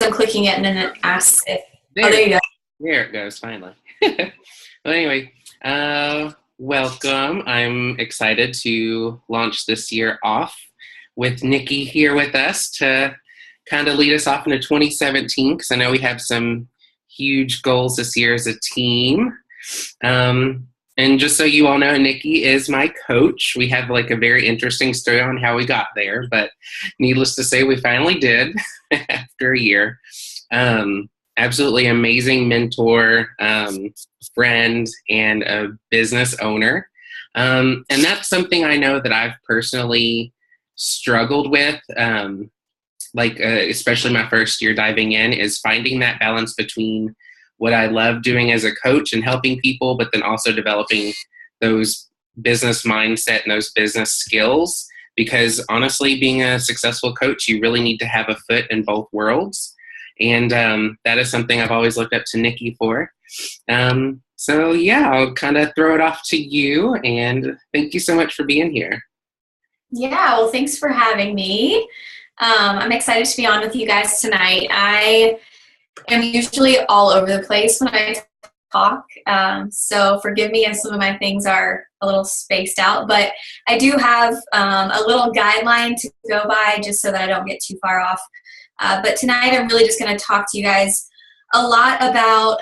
I'm clicking it and then it asks if, oh, There, there you go. there it goes, finally. Well, anyway, welcome. I'm excited to launch this year off with Niki here with us to kind of lead us off into 2017, because I know we have some huge goals this year as a team. And just so you all know, Niki is my coach. We have like a very interesting story on how we got there, but needless to say, we finally did after a year. Absolutely amazing mentor, friend, and a business owner. And that's something I know that I've personally struggled with, especially my first year diving in, is finding that balance between what I love doing as a coach and helping people, but then also developing those business mindset and those business skills. Because honestly, being a successful coach, you really need to have a foot in both worlds. And that is something I've always looked up to Niki for. So yeah, I'll kind of throw it off to you, and thank you so much for being here. Yeah, well, thanks for having me. I'm excited to be on with you guys tonight. I am usually all over the place when I talk, so forgive me if some of my things are a little spaced out, but I do have a little guideline to go by just so that I don't get too far off. But tonight I'm really just going to talk to you guys a lot about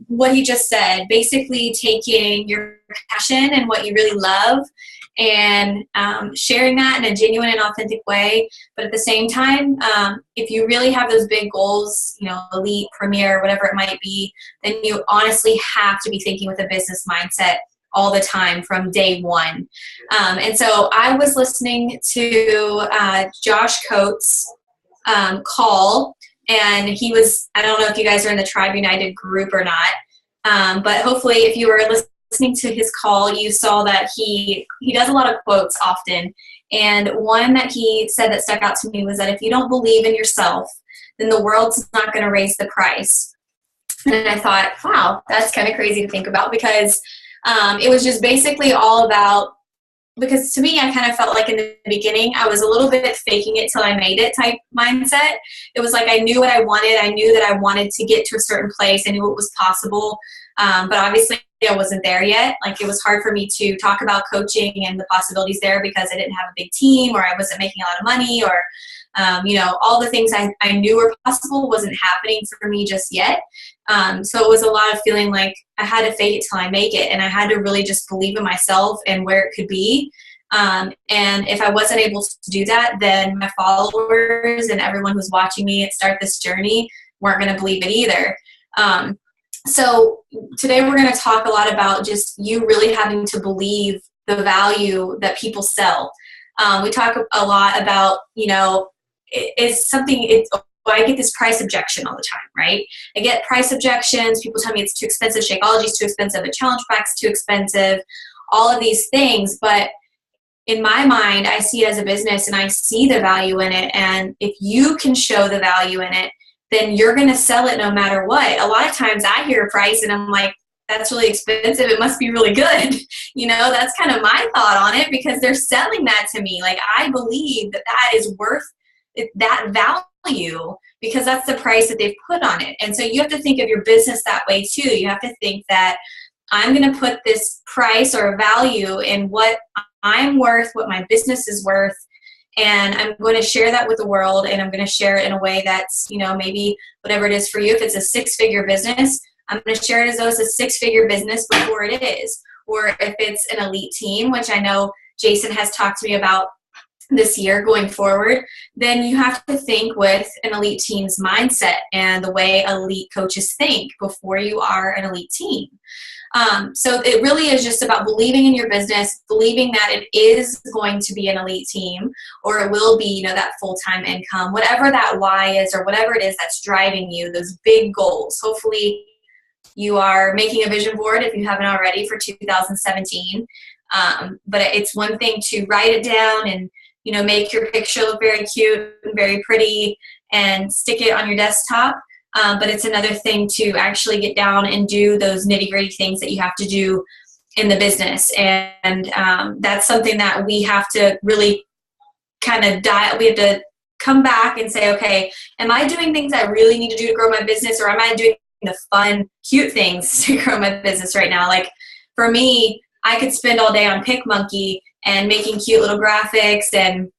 what he just said, basically taking your passion and what you really love and sharing that in a genuine and authentic way. But at the same time, if you really have those big goals, you know, elite, premier, whatever it might be, then you honestly have to be thinking with a business mindset all the time from day one. And so I was listening to Josh Coates' call, and he was, I don't know if you guys are in the Tribe United group or not, but hopefully if you were listening to his call, you saw that he does a lot of quotes often, and one that he said that stuck out to me was that if you don't believe in yourself, then the world's not going to raise the price. And I thought, wow, that's kind of crazy to think about, because it was just basically all about, because to me, I kind of felt like in the beginning, I was a little bit faking it till I made it type mindset. It was like I knew what I wanted. I knew that I wanted to get to a certain place. I knew it was possible. But obviously, I wasn't there yet. Like, it was hard for me to talk about coaching and the possibilities there because I didn't have a big team, or I wasn't making a lot of money, or all the things I knew were possible wasn't happening for me just yet. So it was a lot of feeling like I had to fake it till I make it, and I had to really just believe in myself and where it could be. And if I wasn't able to do that, then my followers and everyone who's watching me start this journey weren't going to believe it either. So today we're going to talk a lot about just you really having to believe the value that people sell. We talk a lot about, I get this price objection all the time, right? I get price objections. People tell me it's too expensive. Shakeology is too expensive. A challenge pack's too expensive. All of these things. But in my mind, I see it as a business and I see the value in it. And if you can show the value in it, then you're going to sell it no matter what. A lot of times I hear a price and I'm like, that's really expensive. It must be really good. That's kind of my thought on it, because they're selling that to me. Like, I believe that that is worth that value because that's the price that they've put on it. And so you have to think of your business that way too. You have to think that I'm going to put this price or value in what I'm worth, what my business is worth, and I'm going to share that with the world, and I'm going to share it in a way that's, maybe whatever it is for you. If it's a six-figure business, I'm going to share it as though it's a six-figure business before it is. Or if it's an elite team, which I know Jason has talked to me about this year going forward, then you have to think with an elite team's mindset and the way elite coaches think before you are an elite team. So it really is just about believing in your business, believing that it is going to be an elite team, or it will be, that full-time income, whatever that why is, or whatever it is that's driving you, those big goals. Hopefully you are making a vision board if you haven't already for 2017. But it's one thing to write it down and, make your picture look very cute and very pretty and stick it on your desktop. But it's another thing to actually get down and do those nitty-gritty things that you have to do in the business. And that's something that we have to really we have to come back and say, okay, am I doing things I really need to do to grow my business, or am I doing the fun, cute things to grow my business right now? Like for me, I could spend all day on PicMonkey and making cute little graphics and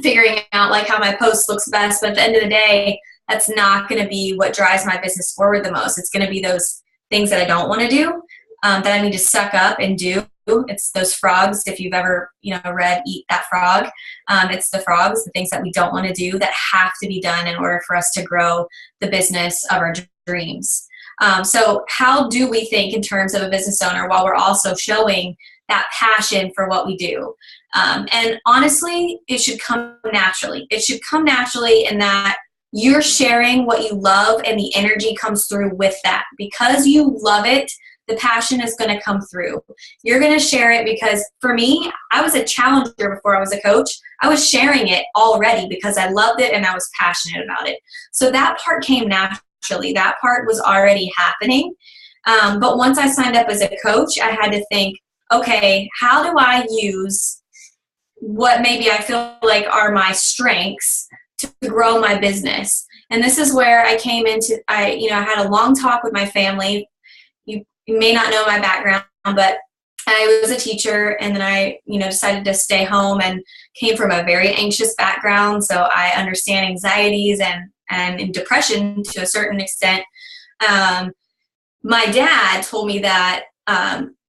figuring out like how my post looks best. But at the end of the day, that's not going to be what drives my business forward the most. It's going to be those things that I don't want to do, that I need to suck up and do. It's those frogs. If you've ever, read Eat That Frog, it's the frogs, the things that we don't want to do that have to be done in order for us to grow the business of our dreams. So how do we think in terms of a business owner while we're also showing that passion for what we do? And honestly, it should come naturally. It should come naturally in that you're sharing what you love and the energy comes through with that. Because you love it, the passion is going to come through. You're going to share it because for me, I was a challenger before I was a coach. I was sharing it already because I loved it and I was passionate about it. So that part came naturally. That part was already happening. But once I signed up as a coach, I had to think, okay, how do I use what maybe I feel like are my strengths to grow my business? And this is where I came into, I had a long talk with my family. You may not know my background, but I was a teacher, and then I, decided to stay home and came from a very anxious background. So I understand anxieties and depression to a certain extent. My dad told me that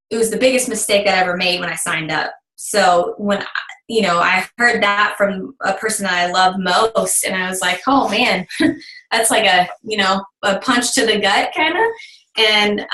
it was the biggest mistake I ever made when I signed up. So when I heard that from a person that I love most, and I was like, oh man, that's like a punch to the gut kind of, and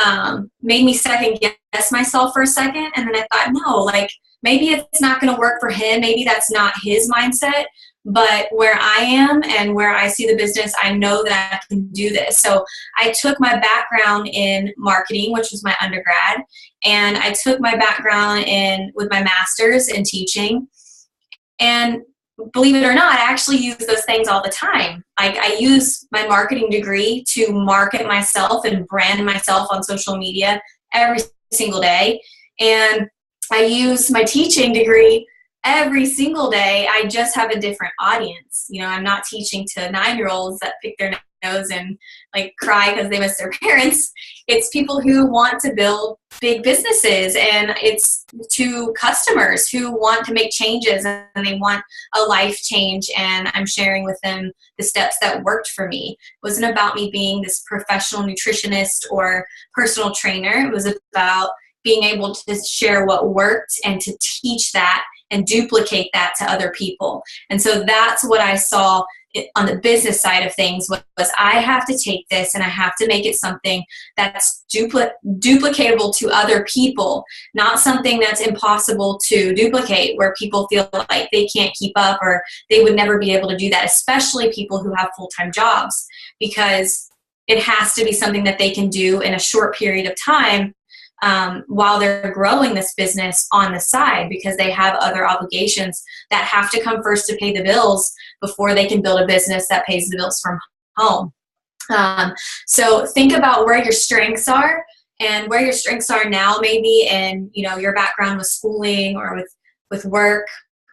made me second guess myself for a second. And then I thought, no, like maybe it's not going to work for him. Maybe that's not his mindset, but where I am and where I see the business, I know that I can do this. So I took my background in marketing, which was my undergrad, and I took my background with my master's in teaching. And believe it or not, I actually use those things all the time. Like I use my marketing degree to market myself and brand myself on social media every single day. And I use my teaching degree every single day. I just have a different audience. I'm not teaching to 9-year-olds that pick their nose and like cry because they miss their parents. It's people who want to build big businesses, and it's to customers who want to make changes and they want a life change, and I'm sharing with them the steps that worked for me. It wasn't about me being this professional nutritionist or personal trainer. It was about being able to share what worked and to teach that and duplicate that to other people. And so that's what I saw on the business side of things was I have to take this and I have to make it something that's duplicatable to other people, not something that's impossible to duplicate where people feel like they can't keep up or they would never be able to do that, especially people who have full-time jobs, because it has to be something that they can do in a short period of time while they're growing this business on the side, because they have other obligations that have to come first to pay the bills before they can build a business that pays the bills from home. So think about where your strengths are and where your strengths are now, maybe in your background with schooling or with work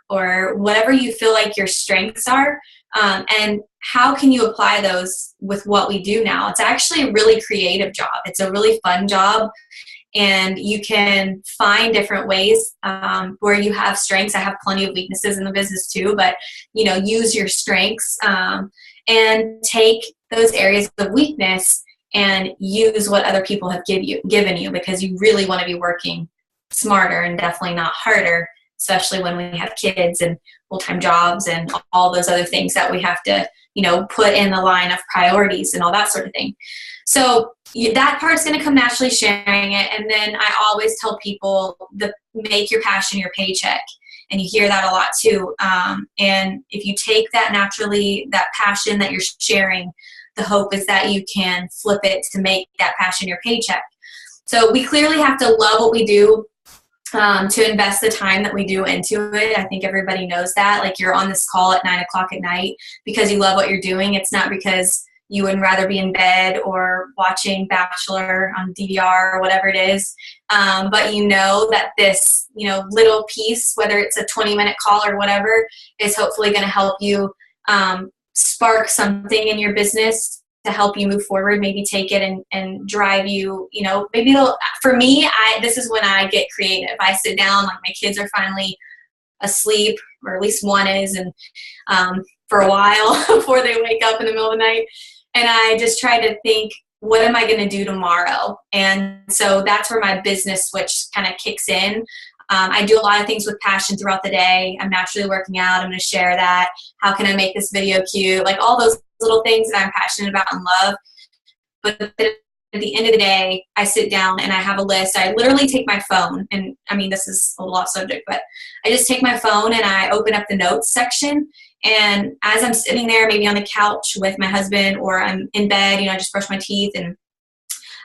or whatever you feel like your strengths are, and how can you apply those with what we do now. It's actually a really creative job. It's a really fun job. And you can find different ways where you have strengths. I have plenty of weaknesses in the business too, but use your strengths and take those areas of weakness and use what other people have given you, because you really want to be working smarter and definitely not harder, especially when we have kids and full-time jobs and all those other things that we have to put in the line of priorities and all that sort of thing. So that part's going to come naturally, sharing it. And then I always tell people make your passion your paycheck. And you hear that a lot too. And if you take that naturally, that passion that you're sharing, the hope is that you can flip it to make that passion your paycheck. So we clearly have to love what we do to invest the time that we do into it. I think everybody knows that. Like you're on this call at 9:00 at night because you love what you're doing. It's not because you would rather be in bed or watching Bachelor on DVR or whatever it is. But that this, little piece, whether it's a 20-minute call or whatever, is hopefully going to help you spark something in your business to help you move forward, maybe take it and drive you, maybe for me, this is when I get creative. I sit down, like my kids are finally asleep, or at least one is, and for a while before they wake up in the middle of the night. And I just try to think, what am I going to do tomorrow? And so that's where my business switch kind of kicks in. I do a lot of things with passion throughout the day. I'm naturally working out. I'm going to share that. How can I make this video cute? Like all those little things that I'm passionate about and love. But at the end of the day, I sit down and I have a list. I literally take my phone, and I mean, this is a little off subject, but I just take my phone and I open up the notes section. And as I'm sitting there, maybe on the couch with my husband, or I'm in bed, I just brush my teeth and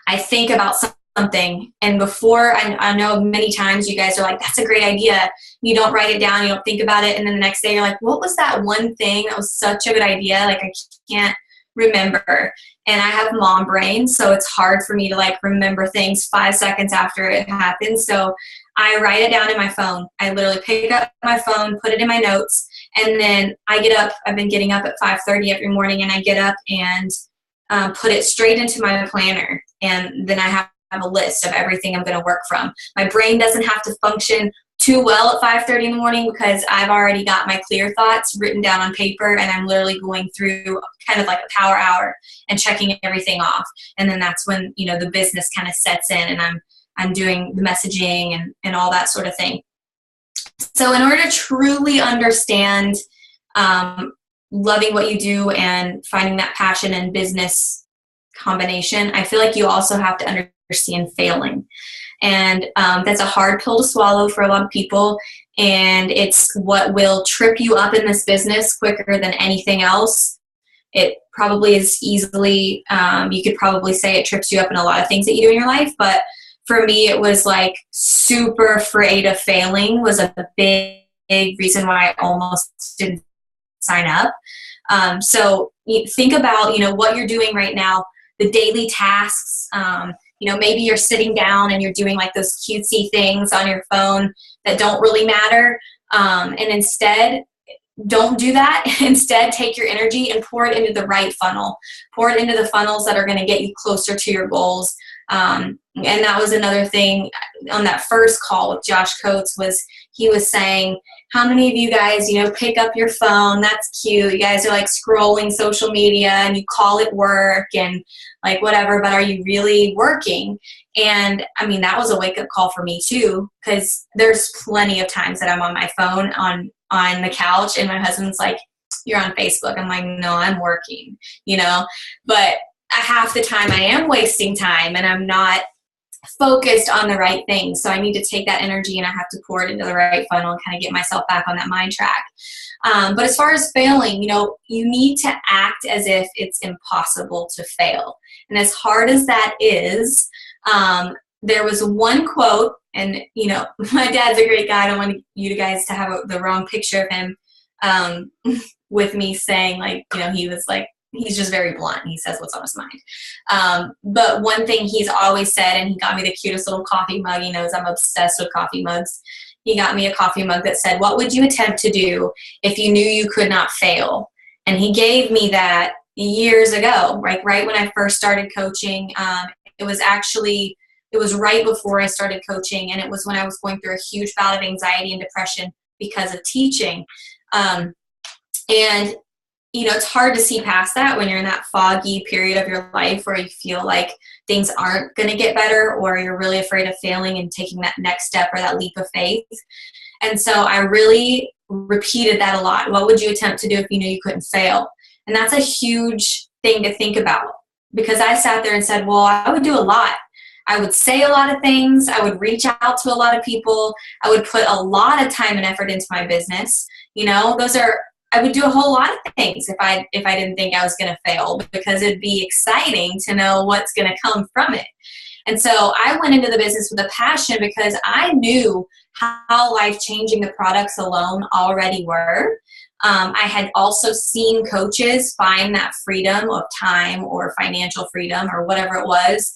I think about something. And before, I know many times you guys are like, that's a great idea. You don't write it down, you don't think about it. And then the next day you're like, what was that one thing that was such a good idea? Like, I can't remember. And I have mom brain, so it's hard for me to like remember things 5 seconds after it happens. So I write it down in my phone. I literally pick up my phone, put it in my notes, and then I get up. I've been getting up at 5:30 every morning, and I get up and put it straight into my planner. And then I have a list of everything I'm going to work from. My brain doesn't have to function too well at 5:30 in the morning because I've already got my clear thoughts written down on paper, and I'm literally going through kind of like a power hour and checking everything off. And then that's when, the business kind of sets in, and I'm doing the messaging and all that sort of thing. So in order to truly understand loving what you do and finding that passion and business combination, I feel like you also have to understand failing. And that's a hard pill to swallow for a lot of people. And it's what will trip you up in this business quicker than anything else. It probably is easily, you could probably say it trips you up in a lot of things that you do in your life. But for me, it was like super afraid of failing was a big reason why I almost didn't sign up. So think about, what you're doing right now, the daily tasks. Maybe you're sitting down and you're doing like those cutesy things on your phone that don't really matter. And instead, don't do that. Instead, take your energy and pour it into the right funnel. Pour it into the funnels that are going to get you closer to your goals. And that was another thing on that first call with Josh Coates, was he was saying, how many of you guys, pick up your phone? That's cute. You guys are like scrolling social media and you call it work and like whatever, but are you really working? And I mean, that was a wake up call for me too, because there's plenty of times that I'm on my phone on the couch and my husband's like, you're on Facebook. I'm like, no, I'm working, but half the time I am wasting time and I'm not focused on the right things. So I need to take that energy and I have to pour it into the right funnel and kind of get myself back on that mind track. But as far as failing, you need to act as if it's impossible to fail. And as hard as that is, there was one quote, and my dad's a great guy. I don't want you guys to have the wrong picture of him with me saying like, he was like, he's just very blunt. He says what's on his mind. But one thing he's always said, and he got me the cutest little coffee mug. He knows I'm obsessed with coffee mugs. He got me a coffee mug that said, what would you attempt to do if you knew you could not fail? And he gave me that years ago, right when I first started coaching. It was right before I started coaching, and it was when I was going through a huge bout of anxiety and depression because of teaching. And it's hard to see past that when you're in that foggy period of your life where you feel like things aren't going to get better, or you're really afraid of failing and taking that next step or that leap of faith. And so I really repeated that a lot. What would you attempt to do if you knew you couldn't fail? And that's a huge thing to think about, because I sat there and said, well, I would do a lot. I would say a lot of things. I would reach out to a lot of people. I would put a lot of time and effort into my business. I would do a whole lot of things if I didn't think I was going to fail, because it'd be exciting to know what's going to come from it. And so I went into the business with a passion because I knew how life-changing the products alone already were. I had also seen coaches find that freedom of time or financial freedom or whatever it was.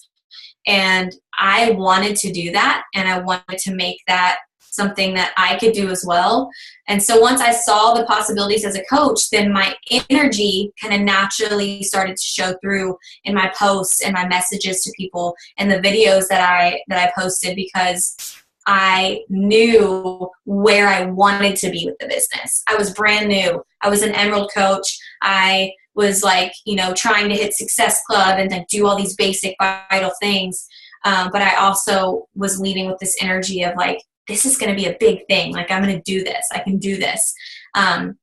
And I wanted to do that, and I wanted to make that something that I could do as well. And so once I saw the possibilities as a coach, then my energy kind of naturally started to show through in my posts and my messages to people and the videos that I posted, because I knew where I wanted to be with the business. I was brand new. I was an Emerald coach. I was like, trying to hit Success Club and then do all these basic vital things. But I also was leading with this energy of like, this is going to be a big thing. Like, I'm going to do this. I can do this. And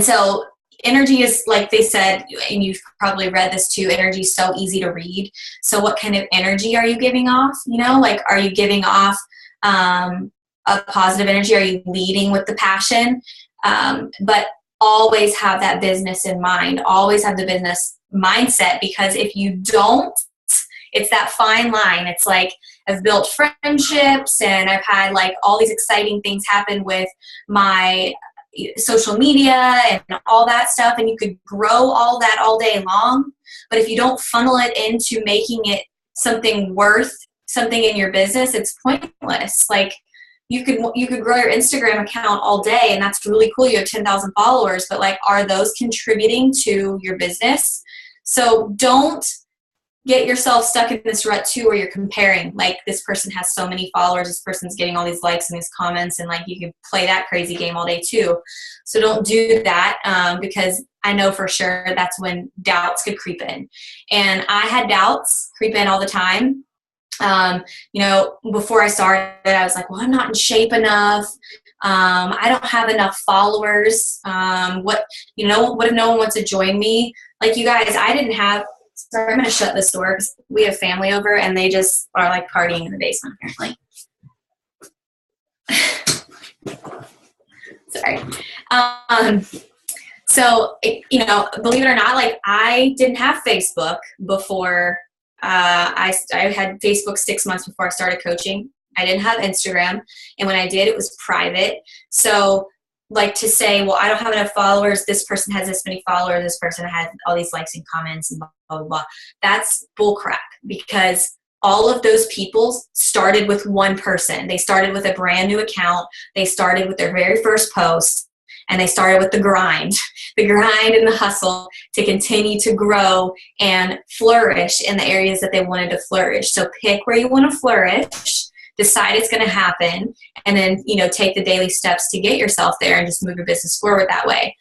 so energy is, like they said, and you've probably read this too, energy is so easy to read. So what kind of energy are you giving off? Like, are you giving off a positive energy? Are you leading with the passion? But always have that business in mind. Always have the business mindset, because if you don't, it's that fine line. It's like, I've built friendships and I've had like all these exciting things happen with my social media and all that stuff. And you could grow all that all day long. But if you don't funnel it into making it something worth something in your business, it's pointless. Like, you could grow your Instagram account all day, and that's really cool. You have 10,000 followers, but like, are those contributing to your business? So don't get yourself stuck in this rut too, where you're comparing, like, this person has so many followers, this person's getting all these likes and these comments, and like, you can play that crazy game all day too. So don't do that, because I know for sure that's when doubts could creep in. And I had doubts creep in all the time. Before I started, I was like, well, I'm not in shape enough. I don't have enough followers. What if no one wants to join me? Like, you guys, sorry, I'm going to shut this door because we have family over and they just are like partying in the basement apparently. Sorry. Believe it or not, like, I didn't have Facebook before. I had Facebook 6 months before I started coaching. I didn't have Instagram. And when I did, it was private. So, like, to say, well, I don't have enough followers, this person has this many followers, this person has all these likes and comments and blah, blah, blah. That's bullcrap, because all of those people started with one person. They started with a brand new account. They started with their very first post, and they started with the grind and the hustle to continue to grow and flourish in the areas that they wanted to flourish. So pick where you want to flourish, decide it's going to happen, and then, take the daily steps to get yourself there and just move your business forward that way.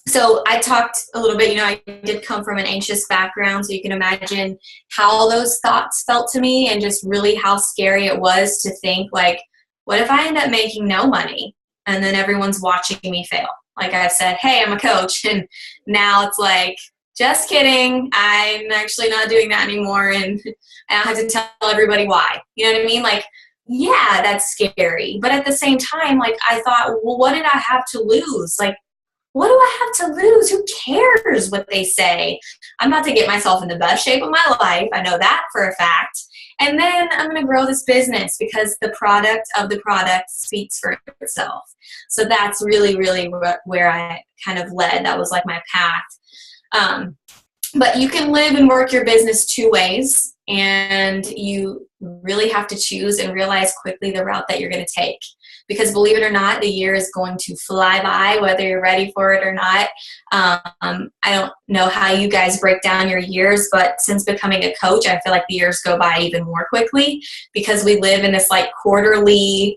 So I talked a little bit, I did come from an anxious background, so you can imagine how those thoughts felt to me, and just really how scary it was to think, like, what if I end up making no money and then everyone's watching me fail? Like, I said, hey, I'm a coach, and now it's like, just kidding, I'm actually not doing that anymore, and I don't have to tell everybody why. You know what I mean? Like, yeah, that's scary. But at the same time, like, I thought, well, what did I have to lose? Like, what do I have to lose? Who cares what they say? I'm about to get myself in the best shape of my life. I know that for a fact. And then I'm going to grow this business, because the product of the product speaks for itself. So that's really, really where I kind of led. That was like my path. But you can live and work your business two ways, and you really have to choose and realize quickly the route that you're going to take. Because believe it or not, the year is going to fly by, whether you're ready for it or not. I don't know how you guys break down your years, but since becoming a coach, I feel like the years go by even more quickly, because we live in this like quarterly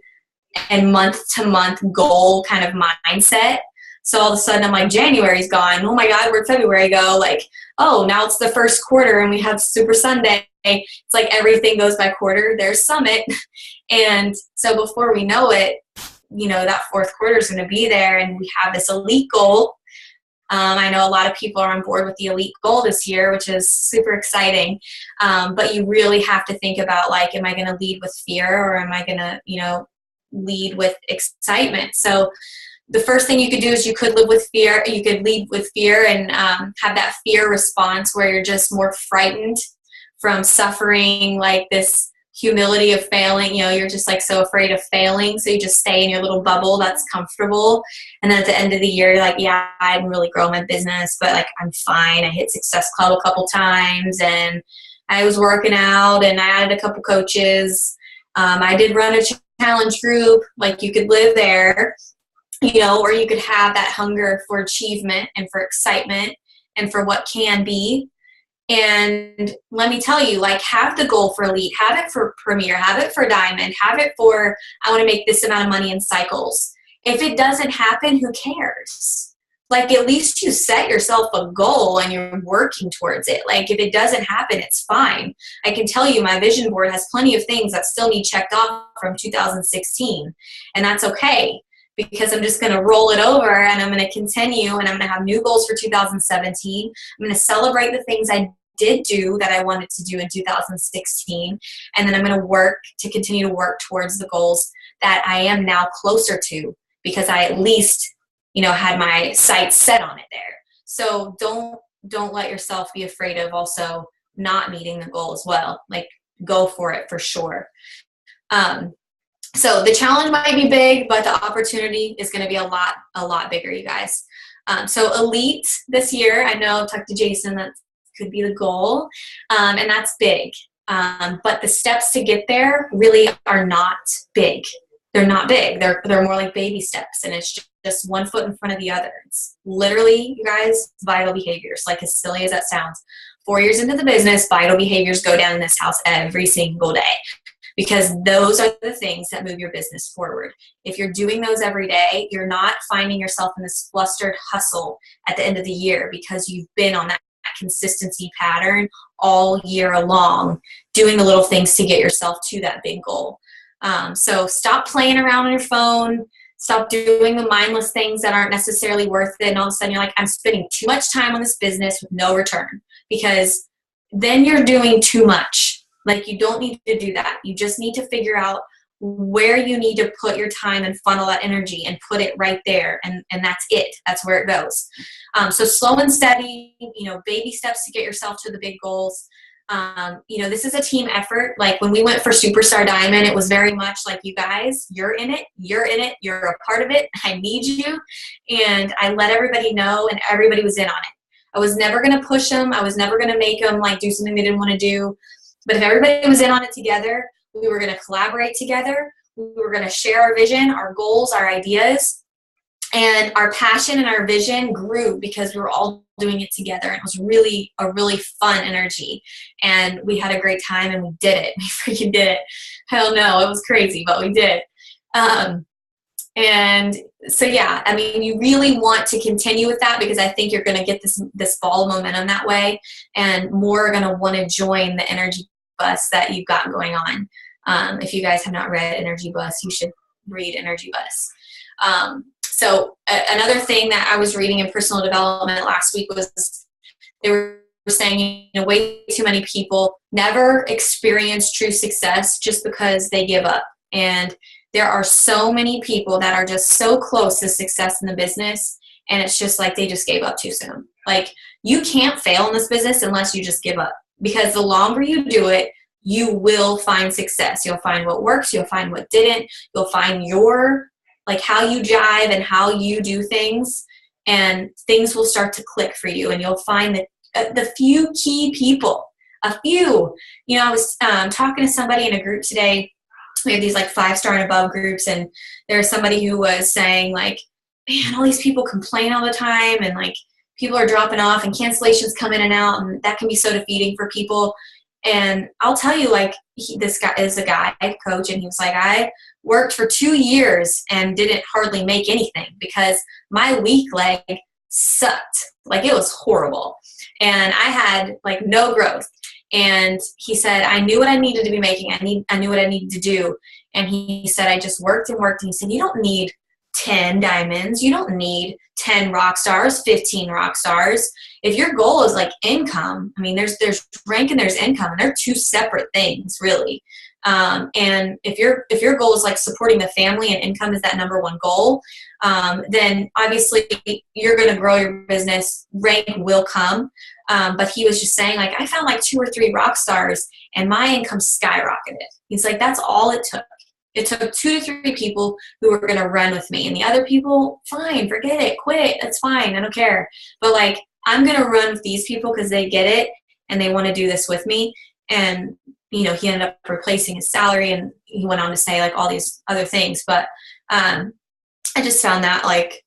and month-to-month goal kind of mindset. So all of a sudden I'm like, January's gone. Oh my God, where'd February go? Like, oh, now it's the first quarter and we have Super Sunday. It's like everything goes by quarter. There's Summit. And so before we know it, that fourth quarter is going to be there, and we have this elite goal. I know a lot of people are on board with the elite goal this year, which is super exciting. But you really have to think about, like, am I going to lead with fear, or am I going to, lead with excitement? So the first thing you could do is you could live with fear. You could lead with fear and have that fear response where you're just more frightened from suffering, like this humility of failing. You're just like so afraid of failing, so you just stay in your little bubble that's comfortable. And then at the end of the year, you're like, yeah, I didn't really grow my business, but like, I'm fine. I hit Success Club a couple times, and I was working out, and I added a couple coaches. I did run a challenge group, like you could live there, you know, or you could have that hunger for achievement and for excitement and for what can be. And let me tell you, like, have the goal for elite, have it for premier, have it for diamond, have it for, I want to make this amount of money in cycles. If it doesn't happen, who cares? Like, at least you set yourself a goal and you're working towards it. Like, if it doesn't happen, it's fine. I can tell you my vision board has plenty of things that still need checked off from 2016, and that's okay, because I'm just going to roll it over and I'm going to continue, and I'm going to have new goals for 2017. I'm going to celebrate the things I did do that I wanted to do in 2016, and then I'm going to work to continue to work towards the goals that I am now closer to, because I at least, you know, had my sights set on it there. So don't let yourself be afraid of also not meeting the goal as well. Like, go for it for sure. So the challenge might be big, but the opportunity is going to be a lot bigger, you guys. So elite this year, I know I've talked to Jason, that could be the goal, and that's big. But the steps to get there really are not big. They're not big. They're more like baby steps, and it's just one foot in front of the other. It's literally, you guys, vital behaviors. Like, as silly as that sounds, 4 years into the business, vital behaviors go down in this house every single day, because those are the things that move your business forward. If you're doing those every day, you're not finding yourself in this flustered hustle at the end of the year, because you've been on that consistency pattern all year long, doing the little things to get yourself to that big goal. So stop playing around on your phone. Stop doing the mindless things that aren't necessarily worth it. And all of a sudden you're like, I'm spending too much time on this business with no return, because then you're doing too much. Like, you don't need to do that. You just need to figure out where you need to put your time and funnel that energy and put it right there. And that's it. That's where it goes. So slow and steady, you know, baby steps to get yourself to the big goals. You know, this is a team effort. Like, when we went for Superstar Diamond, it was very much like, you guys, you're in it, you're a part of it, I need you. And I let everybody know, and everybody was in on it. I was never going to push them. I was never going to make them like do something they didn't want to do. But if everybody was in on it together, we were going to collaborate together. We were going to share our vision, our goals, our ideas, and our passion and our vision grew because we were all doing it together. It was really a really fun energy, and we had a great time, and we did it. We freaking did it. Hell no, it was crazy, but we did. And so, yeah, I mean, you really want to continue with that, because I think you're going to get this ball of momentum that way, and more are going to want to join the energy bus that you've got going on. If you guys have not read Energy Bus, you should read Energy Bus. So another thing that I was reading in personal development last week was they were saying, you know, way too many people never experience true success just because they give up. And there are so many people that are just so close to success in the business, and it's just like they just gave up too soon. Like, you can't fail in this business unless you just give up, because the longer you do it, you will find success. You'll find what works. You'll find what didn't. You'll find like how you jive and how you do things, and things will start to click for you. And you'll find that the few key people, you know, I was talking to somebody in a group today. We have these like 5-star and above groups, and there's somebody who was saying, like, man, all these people complain all the time, and like people are dropping off and cancellations come in and out, and that can be so defeating for people. And I'll tell you, like, this guy is a guy coach, and he was like, I worked for 2 years and didn't hardly make anything because my weak leg sucked. Like, it was horrible. And I had like no growth. And he said, I knew what I needed to be making. I knew what I needed to do. And he said, I just worked and worked. And he said, you don't need 10 diamonds. You don't need 10 rock stars, 15 rock stars. If your goal is like income, I mean, there's rank and there's income, and they're two separate things, really. And if your goal is like supporting the family and income is that number one goal, then obviously you're going to grow your business. Rank will come. But he was just saying, like, I found like 2 or 3 rock stars and my income skyrocketed. He's like, that's all it took. It took 2 to 3 people who were going to run with me, and the other people, fine, forget it, quit. That's fine. I don't care. But like, I'm going to run with these people because they get it and they want to do this with me. And he ended up replacing his salary, and he went on to say like all these other things. But I just found that like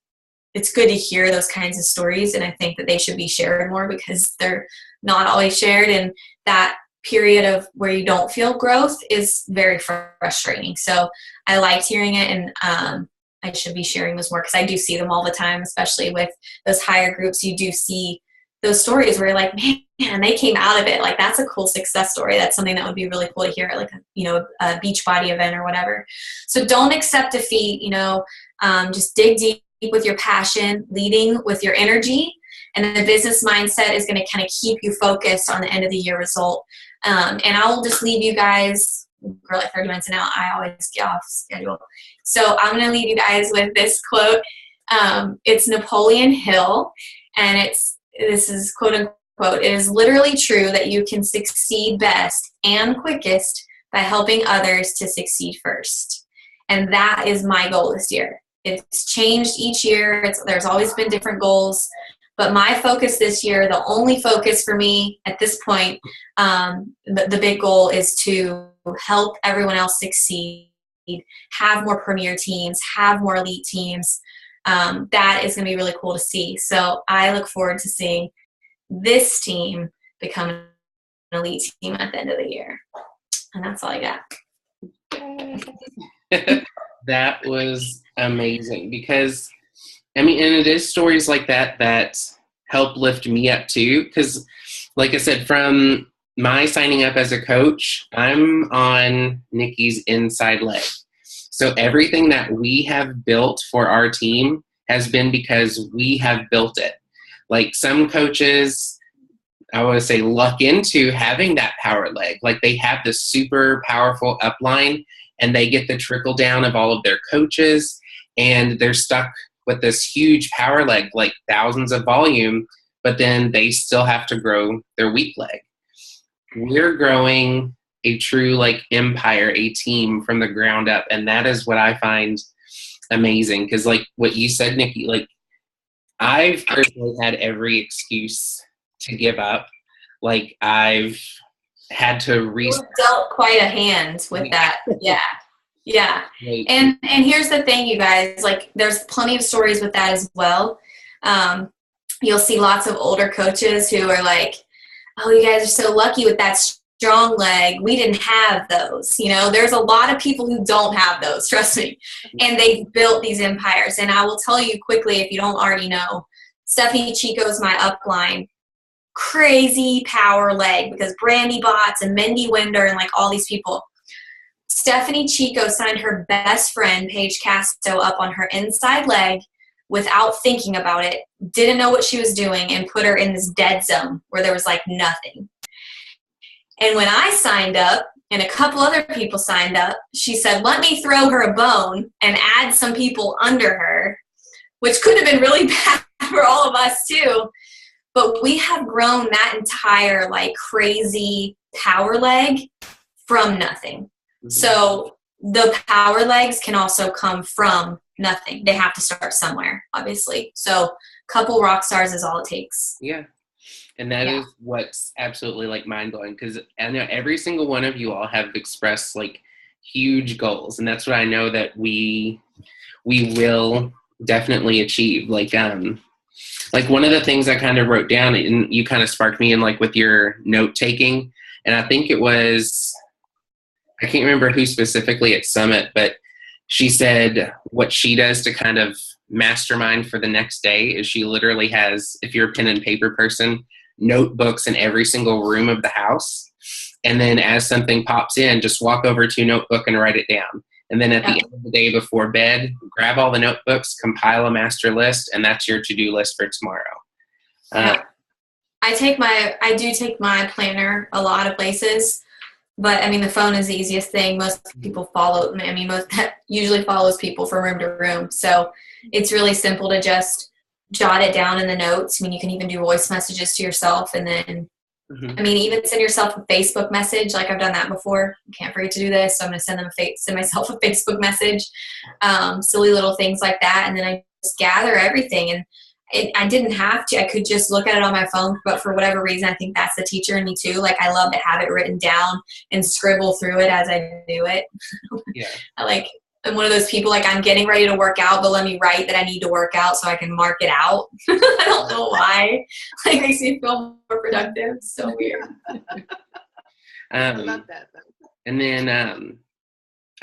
it's good to hear those kinds of stories, and I think that they should be shared more because they're not always shared, and that period of where you don't feel growth is very frustrating. So I liked hearing it, and I should be sharing those more because I do see them all the time, especially with those higher groups. You do see those stories where you're like, man, they came out of it. Like, that's a cool success story. That's something that would be really cool to hear at like a beach body event or whatever. So don't accept defeat, just dig deep with your passion, leading with your energy, and the business mindset is going to kind of keep you focused on the end of the year result. And I will just leave you guys, we're like 30 minutes now, I always get off schedule. So I'm going to leave you guys with this quote. It's Napoleon Hill, and this is quote unquote, "It is literally true that you can succeed best and quickest by helping others to succeed first." And that is my goal this year. It's changed each year. There's always been different goals. But my focus this year, the only focus for me at this point, the big goal is to help everyone else succeed, have more premier teams, have more elite teams. That is going to be really cool to see. So I look forward to seeing this team become an elite team at the end of the year. And that's all I got. That was amazing because, and it is stories like that help lift me up too. Because, like I said, from my signing up as a coach, I'm on Niki's inside leg. So everything that we have built for our team has been because we have built it. Like some coaches, I would say, luck into having that power leg. Like they have this super powerful upline and they get the trickle down of all of their coaches and they're stuck with this huge power leg, like thousands of volume, but then they still have to grow their weak leg. We're growing a true like empire, a team from the ground up. And that is what I find amazing. Cause like what you said, Niki, like I've personally had every excuse to give up. Like I've had to dealt quite a hand with that. Yeah. Like, and here's the thing, you guys, like there's plenty of stories with that as well. You'll see lots of older coaches who are like, "Oh, you guys are so lucky with that strong leg. We didn't have those." There's a lot of people who don't have those, trust me. And they've built these empires. And I will tell you quickly, if you don't already know, Stephanie Chico's my upline. Crazy power leg because Brandy Botts and Mindy Winder and like all these people. Stephanie Chico signed her best friend, Paige Casto, up on her inside leg without thinking about it, didn't know what she was doing, and put her in this dead zone where there was like nothing. And when I signed up and a couple other people signed up, she said, "Let me throw her a bone and add some people under her," which could have been really bad for all of us too. But we have grown that entire like crazy power leg from nothing. Mm-hmm. So the power legs can also come from nothing. They have to start somewhere, obviously. So a couple rock stars is all it takes. Yeah. And that is what's absolutely like mind blowing, because I know every single one of you all have expressed like huge goals. And that's what I know that we will definitely achieve. Like one of the things I kind of wrote down, and you kind of sparked me in like with your note taking. And I think it was, I can't remember who specifically at Summit, but she said what she does to kind of mastermind for the next day is she literally has, if you're a pen and paper person, notebooks in every single room of the house. And then as something pops in, just walk over to a notebook and write it down. And then at the end of the day before bed, grab all the notebooks, compile a master list, and that's your to-do list for tomorrow. I do take my planner a lot of places, but the phone is the easiest thing. Most people follow. That usually follows people from room to room. So it's really simple to just jot it down in the notes. You can even do voice messages to yourself, and then even send yourself a Facebook message. Like I've done that before. I can't forget to do this, so I'm going to send myself a Facebook message. Silly little things like that, and then I just gather everything. And I didn't have to. I could just look at it on my phone, but for whatever reason, I think that's the teacher in me too. Like, I love to have it written down and scribble through it as I do it. Yeah. I'm one of those people, like, I'm getting ready to work out, but let me write that I need to work out so I can mark it out. I don't know why. Like, it makes me feel more productive. It's so weird. I love that. And then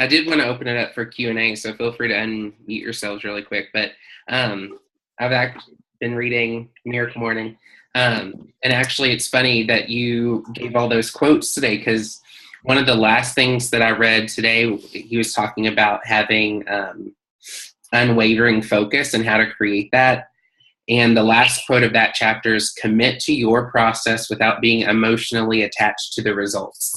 I did want to open it up for Q&A, so feel free to unmute yourselves really quick. But I've actually been reading Miracle Morning. And actually, it's funny that you gave all those quotes today, because one of the last things that I read today, he was talking about having unwavering focus and how to create that. And the last quote of that chapter is, commit to your process without being emotionally attached to the results.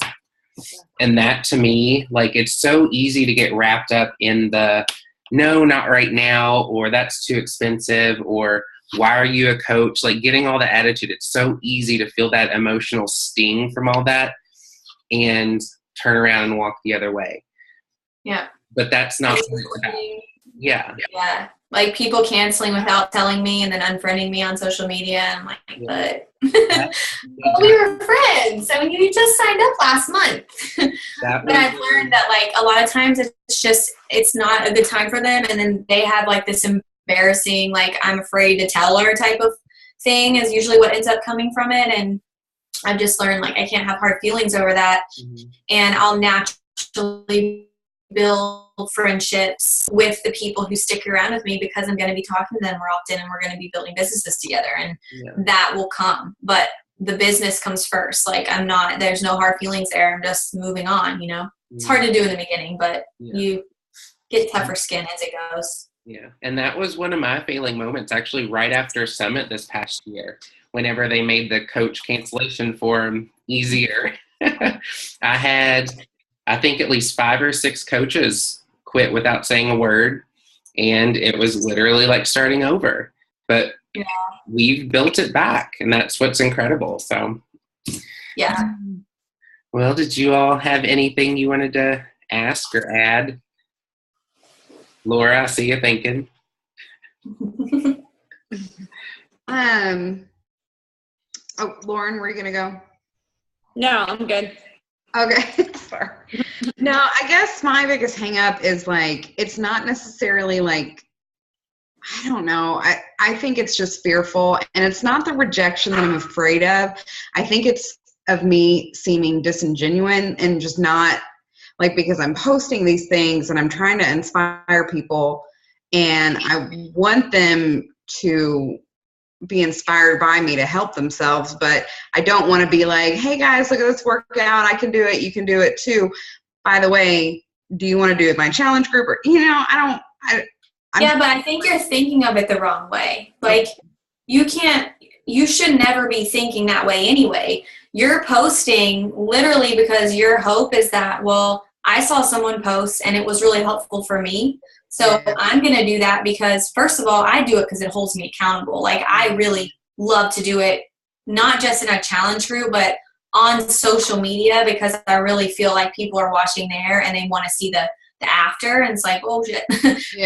And that, to me, like, it's so easy to get wrapped up in the, no, not right now, or that's too expensive, or why are you a coach? Like, getting all the attitude, it's so easy to feel that emotional sting from all that and turn around and walk the other way. Yeah. But that's not what it's about. Yeah. Yeah. Like, people canceling without telling me and then unfriending me on social media. I'm like, but we were friends. I mean, you just signed up last month. But I've learned that, like, a lot of times it's not a good time for them. And then they have, like, this embarrassing, like, I'm afraid to tell her type of thing is usually what ends up coming from it. And I've just learned, like, I can't have hard feelings over that. Mm-hmm. And I'll naturally build friendships with the people who stick around with me, because I'm going to be talking to them more often and we're going to be building businesses together, and that will come. But the business comes first. Like, there's no hard feelings there. I'm just moving on, you know. It's hard to do in the beginning, but you get tougher skin as it goes. Yeah. And that was one of my failing moments, actually, right after Summit this past year, whenever they made the coach cancellation form easier. I had, I think, at least 5 or 6 coaches quit without saying a word, and it was literally like starting over. But we've built it back, and that's what's incredible. So, yeah. Well, did you all have anything you wanted to ask or add? Laura, I see you thinking. Oh, Lauren, were you gonna go? No, I'm good. Okay. Sorry. No, I guess my biggest hang up is, like, it's not necessarily, like, I don't know. I think it's just fearful, and it's not the rejection that I'm afraid of. I think it's of me seeming disingenuous and just not, like, because I'm posting these things and I'm trying to inspire people, and I want them to be inspired by me to help themselves, but I don't want to be like, hey guys, look at this workout, I can do it, you can do it too. By the way, do you want to do it with my challenge group? Or, you know, yeah, but I think you're thinking of it the wrong way. Like, you should never be thinking that way anyway. You're posting literally because your hope is that, well, I saw someone post and it was really helpful for me. So I'm going to do that because, first of all, I do it because it holds me accountable. Like, I really love to do it, not just in a challenge group, but on social media, because I really feel like people are watching there and they want to see the after. And it's like, oh shit,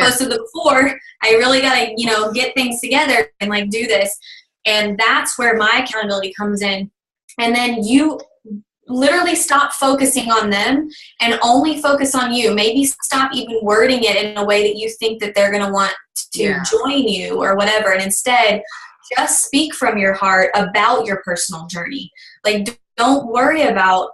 posted the before. I really got to, you know, get things together and, like, do this. And that's where my accountability comes in. And then you literally stop focusing on them and only focus on you. Maybe stop even wording it in a way that you think that they're going to want to join you or whatever. And instead, just speak from your heart about your personal journey. Like, don't worry about,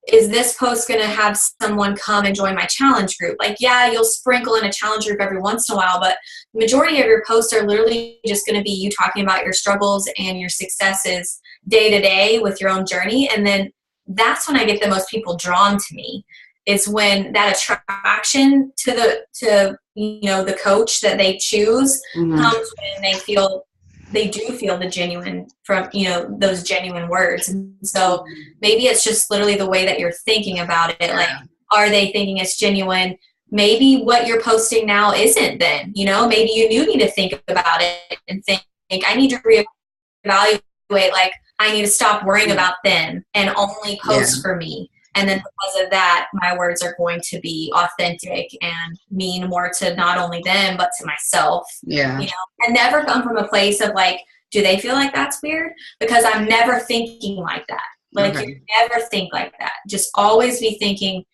is this post going to have someone come and join my challenge group? Like, yeah, you'll sprinkle in a challenge group every once in a while, but the majority of your posts are literally just going to be you talking about your struggles and your successes day to day with your own journey. And then that's when I get the most people drawn to me, is when that attraction to you know, the coach that they choose comes when they do feel the genuine, from, you know, those genuine words. And so maybe it's just literally the way that you're thinking about it. Like, are they thinking it's genuine? Maybe what you're posting now isn't then, you know, maybe you do need to think about it and think, I need to reevaluate, like, I need to stop worrying about them and only post for me. And then because of that, my words are going to be authentic and mean more to not only them, but to myself. Yeah. You know, and never come from a place of like, do they feel like that's weird? Because I'm never thinking like that. Like, Okay. you never think like that. Just always be thinking,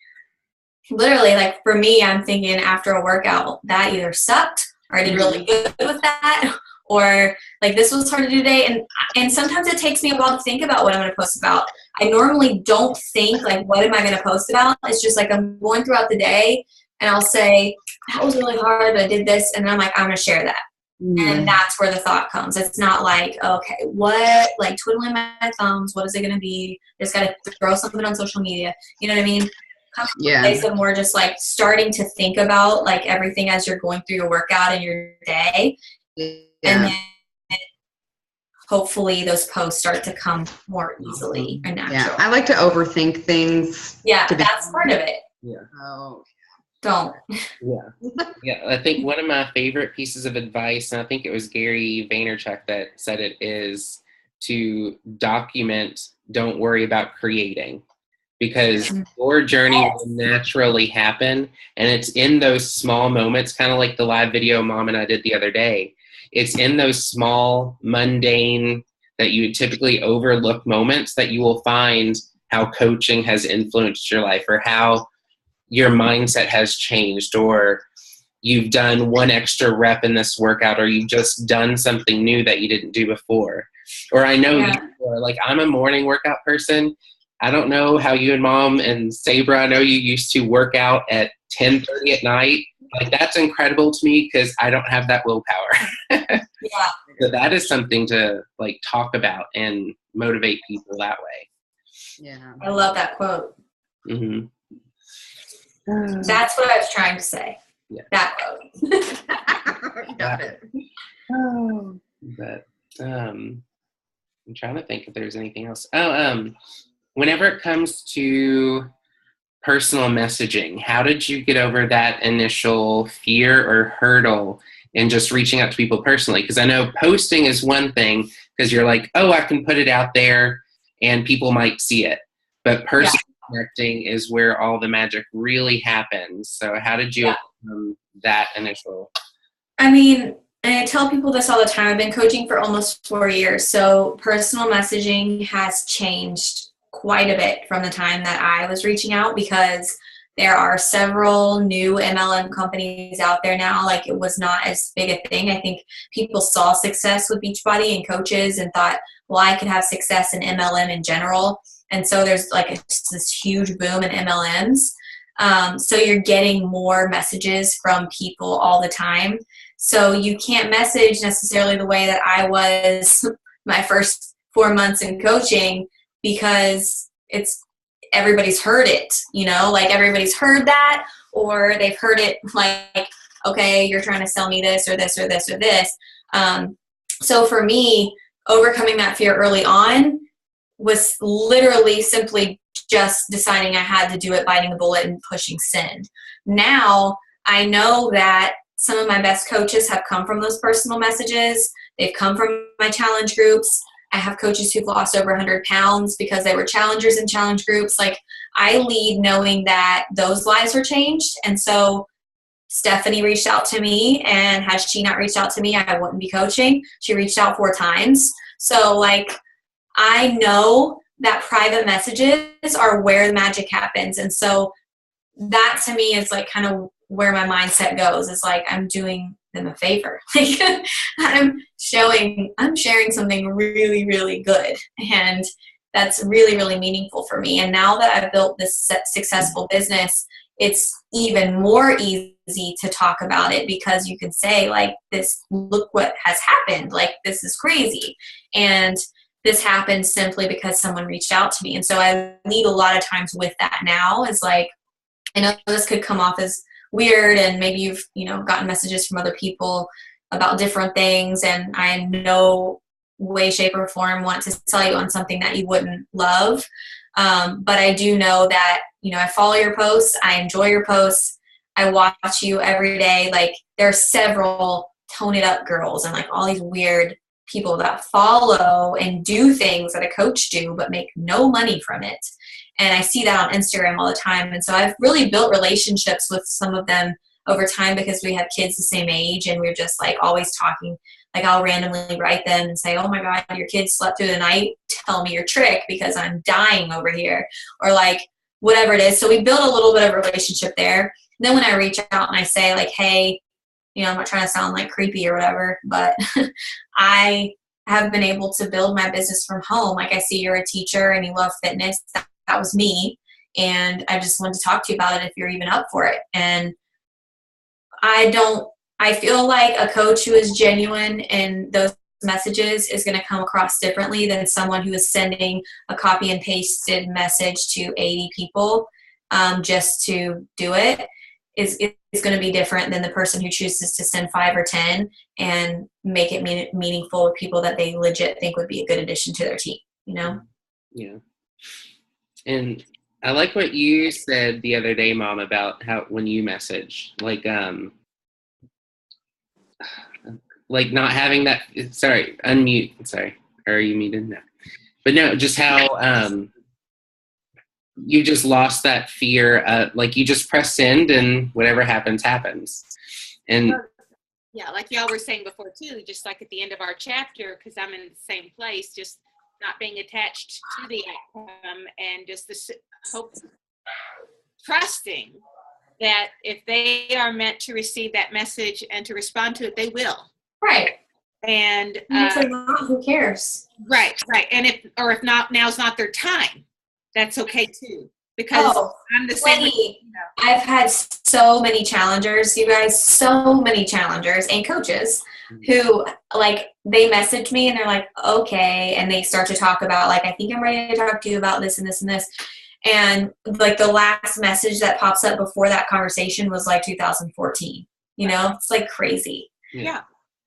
literally, like for me, I'm thinking after a workout, that either sucked or I did really good with that, or like this was hard to do today. And sometimes it takes me a while to think about what I'm going to post about. I normally don't think like, what am I going to post about? It's just like I'm going throughout the day and I'll say, that was really hard, but I did this. And then I'm like, I'm going to share that. And that's where the thought comes. It's not like, okay, what, like twiddling my thumbs, what is it going to be? Just got to throw something on social media. You know what I mean? Come from a place of more just like starting to think about like everything as you're going through your workout and your day. And then hopefully those posts start to come more easily and natural. Yeah, I like to overthink things. Yeah, that's part of it. Yeah. Oh. Don't. Yeah, I think one of my favorite pieces of advice, and I think it was Gary Vaynerchuk that said it, is to document, don't worry about creating. Because your journey will naturally happen, and it's in those small moments, kind of like the live video Mom and I did the other day. It's in those small, mundane, that you would typically overlook moments that you will find how coaching has influenced your life, or how your mindset has changed, or you've done one extra rep in this workout, or you've just done something new that you didn't do before. Or I know like I'm a morning workout person. I don't know how you and Mom and Sabra, I know you used to work out at 10:30 at night. Like, that's incredible to me because I don't have that willpower. So that is something to like talk about and motivate people that way. Yeah. I love that quote. Mm-hmm. That's what I was trying to say. Yeah. That quote. Got it. But I'm trying to think if there's anything else. Whenever it comes to personal messaging, how did you get over that initial fear or hurdle in just reaching out to people personally? Because I know posting is one thing, because you're like, oh, I can put it out there and people might see it. But personal connecting is where all the magic really happens. So how did you overcome that initial? I mean, and I tell people this all the time. I've been coaching for almost 4 years. So personal messaging has changed quite a bit from the time that I was reaching out, because there are several new MLM companies out there now. Like, it was not as big a thing. I think people saw success with Beachbody and coaches and thought, well, I could have success in MLM in general. And so there's like this huge boom in MLMs. So you're getting more messages from people all the time. So you can't message necessarily the way that I was my first 4 months in coaching, because everybody's heard it, you know, like everybody's heard that, or they've heard it like, okay, you're trying to sell me this or this or this or this. So for me, overcoming that fear early on was literally simply just deciding I had to do it, biting the bullet and pushing send. Now I know that some of my best coaches have come from those personal messages. They've come from my challenge groups. I have coaches who've lost over 100 pounds because they were challengers in challenge groups. Like, I lead knowing that those lives were changed. And so Stephanie reached out to me, and had she not reached out to me, I wouldn't be coaching. She reached out 4 times. So like, I know that private messages are where the magic happens. And so that to me is like kind of where my mindset goes, is like, I'm doing them a favor. Like, I'm sharing something really, really good. And that's really, really meaningful for me. And now that I've built this successful business, it's even more easy to talk about it, because you can say like, this, look what has happened. Like, this is crazy. And this happened simply because someone reached out to me. And so I lead a lot of times with that now, is like, I know this could come off as weird, and maybe you've, you know, gotten messages from other people about different things, and I in no way, shape, or form want to sell you on something that you wouldn't love. But I do know that, you know, I follow your posts, I enjoy your posts, I watch you every day. Like, there are several tone it up girls and like all these weird people that follow and do things that a coach do but make no money from it. And I see that on Instagram all the time. And so I've really built relationships with some of them over time because we have kids the same age and we're just like always talking. Like I'll randomly write them and say, oh my God, your kid slept through the night. Tell me your trick because I'm dying over here. Or like whatever it is. So we build a little bit of a relationship there. And then when I reach out and I say like, hey, you know, I'm not trying to sound like creepy or whatever, but I have been able to build my business from home. Like I see you're a teacher and you love fitness. That was me. And I just wanted to talk to you about it if you're even up for it. And I feel like a coach who is genuine in those messages is going to come across differently than someone who is sending a copy and pasted message to 80 people just to do it. Is going to be different than the person who chooses to send 5 or 10 and make it meaningful with people that they legit think would be a good addition to their team, you know? Yeah. And I like what you said the other day, Mom, about how when you message, like not having that, sorry, unmute, sorry, are you muted? No. But no, just how you just lost that fear, like you just press send and whatever happens, happens. And yeah, like y'all were saying before too, just like at the end of our chapter, because I'm in the same place, just not being attached to the outcome and just the hope, trusting that if they are meant to receive that message and to respond to it, they will. Right. And if they're not, who cares? Right. And if not, now's not their time. That's okay too. Because I'm the same. I've had so many challengers, you guys, so many challengers and coaches who like they message me and they're like, okay, and they start to talk about like, I think I'm ready to talk to you about this and this and this. And like the last message that pops up before that conversation was like 2014. You know, it's like crazy. Yeah.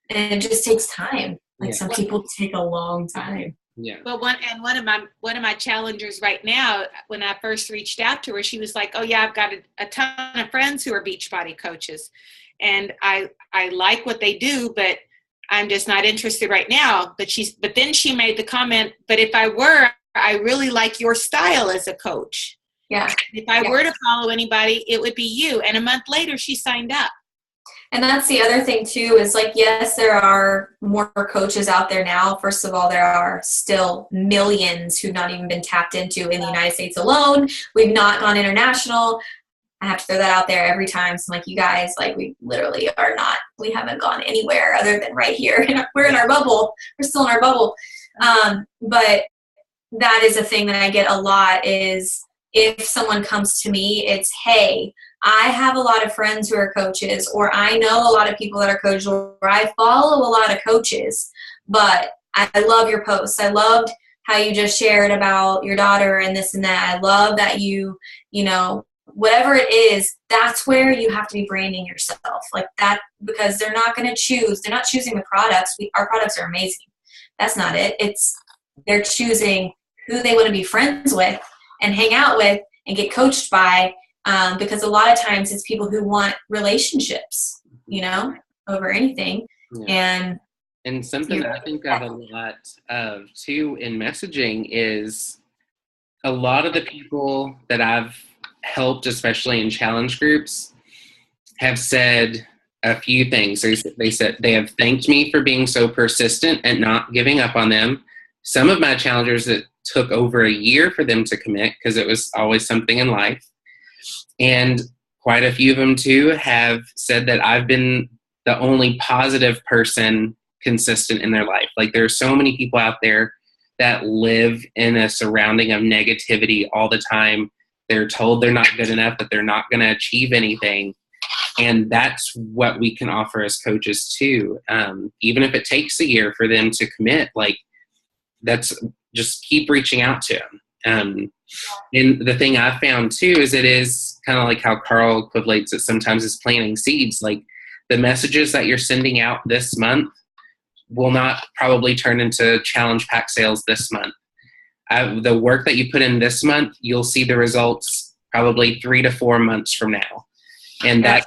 And it just takes time. Like some people take a long time. Yeah. Well, one of my challengers right now, when I first reached out to her, she was like, "Oh yeah, I've got a ton of friends who are Beachbody coaches, and I like what they do, but I'm just not interested right now." But then she made the comment, "But if I were, I really like your style as a coach. Yeah. If I were to follow anybody, it would be you." And a month later, she signed up. And that's the other thing too, is like, yes, there are more coaches out there now. First of all, there are still millions who've not even been tapped into in the United States alone. We've not gone international. I have to throw that out there every time. So I'm like, you guys, like we literally are not, we haven't gone anywhere other than right here. We're in our bubble. We're still in our bubble. But that is a thing that I get a lot is if someone comes to me, it's, hey, I have a lot of friends who are coaches, or I know a lot of people that are coaches, or I follow a lot of coaches, but I love your posts. I loved how you just shared about your daughter and this and that. I love that you know, whatever it is, that's where you have to be branding yourself like that, because they're not going to choose. They're not choosing the products. Our products are amazing. That's not it. They're choosing who they want to be friends with and hang out with and get coached by. Because a lot of times it's people who want relationships, you know, over anything. Yeah. And something that I think of a lot of too in messaging is a lot of the people that I've helped, especially in challenge groups, have said a few things. They said they have thanked me for being so persistent and not giving up on them. Some of my challengers, it took over a year for them to commit because it was always something in life. And quite a few of them, too, have said that I've been the only positive person consistent in their life. Like, there are so many people out there that live in a surrounding of negativity all the time. They're told they're not good enough, that they're not going to achieve anything. And that's what we can offer as coaches, too. Even if it takes a year for them to commit, like, that's just keep reaching out to them. And the thing I've found too is it is kind of like how Carl equates it sometimes as planting seeds. Like the messages that you're sending out this month will not probably turn into challenge pack sales this month. The work that you put in this month, you'll see the results probably 3 to 4 months from now. And that's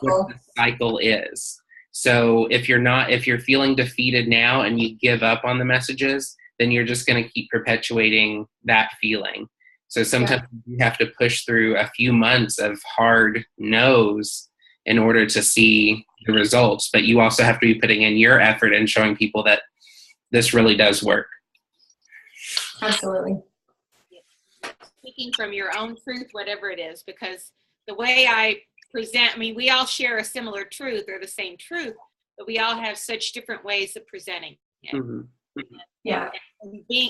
what the cycle is. So if you're feeling defeated now and you give up on the messages, then you're just going to keep perpetuating that feeling. So sometimes you have to push through a few months of hard no's in order to see the results. But you also have to be putting in your effort and showing people that this really does work. Absolutely. Speaking from your own truth, whatever it is, because the way I present, I mean, we all share a similar truth or the same truth, but we all have such different ways of presenting it. Mm-hmm. Yeah.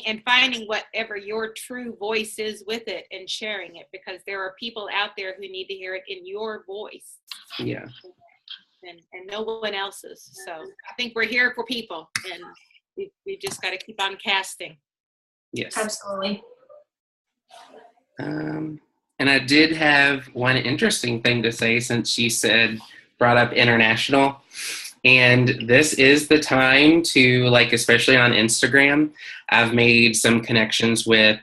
And finding whatever your true voice is with it and sharing it, because there are people out there who need to hear it in your voice. Yeah. And no one else's. So I think we're here for people, and we just got to keep on casting. Yes. Absolutely. And I did have one interesting thing to say, since she brought up international. And this is the time to, like, especially on Instagram, I've made some connections with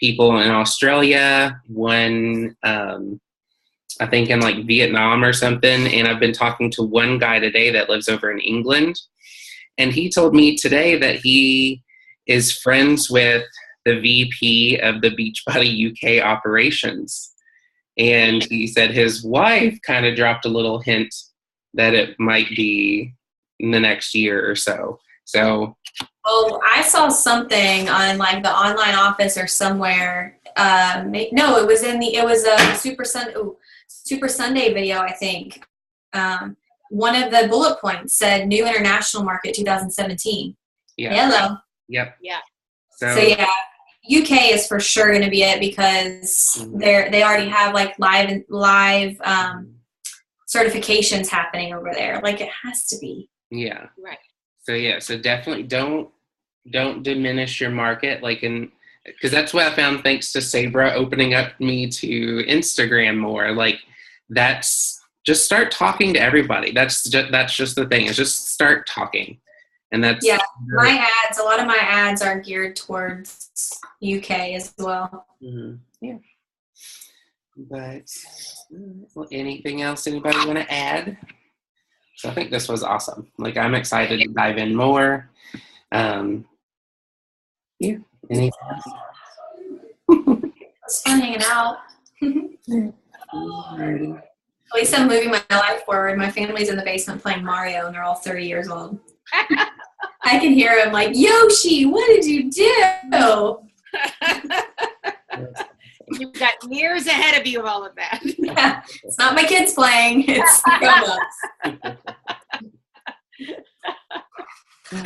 people in Australia, one, I think in like Vietnam or something. And I've been talking to one guy today that lives over in England. And he told me today that he is friends with the VP of the Beachbody UK operations. And he said his wife kind of dropped a little hint that it might be in the next year or so. So, well, I saw something on like the online office or somewhere. No, it was a Super Sunday video, I think. One of the bullet points said new international market 2017. yeah. Hello. Yep. Yeah. So yeah, UK is for sure going to be it, because they already have like live certifications happening over there. Like, it has to be. Yeah. Right. So definitely don't diminish your market, because that's what I found, thanks to Sabra opening up me to Instagram more. Like, that's just start talking to everybody. That's just the thing, is just start talking. And that's a lot of my ads are geared towards UK as well. Mm-hmm. Yeah. But anything else anybody want to add? So I think this was awesome. Like, I'm excited to dive in more. Yeah. Anything else? It's fun hanging out. Alrighty. At least I'm moving my life forward. My family's in the basement playing Mario, and they're all 30 years old. I can hear them like, Yoshi, what did you do? You've got years ahead of you of all of that. Yeah, it's not my kids playing. It's the grown-ups.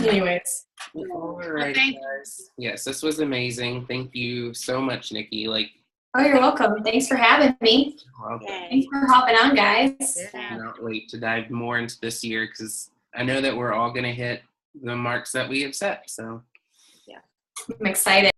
Anyways. All right, guys. Yes, this was amazing. Thank you so much, Niki. Oh, you're welcome. Thanks for having me. Thanks for hopping on, guys. I cannot wait to dive more into this year, because I know that we're all going to hit the marks that we have set. So, I'm excited.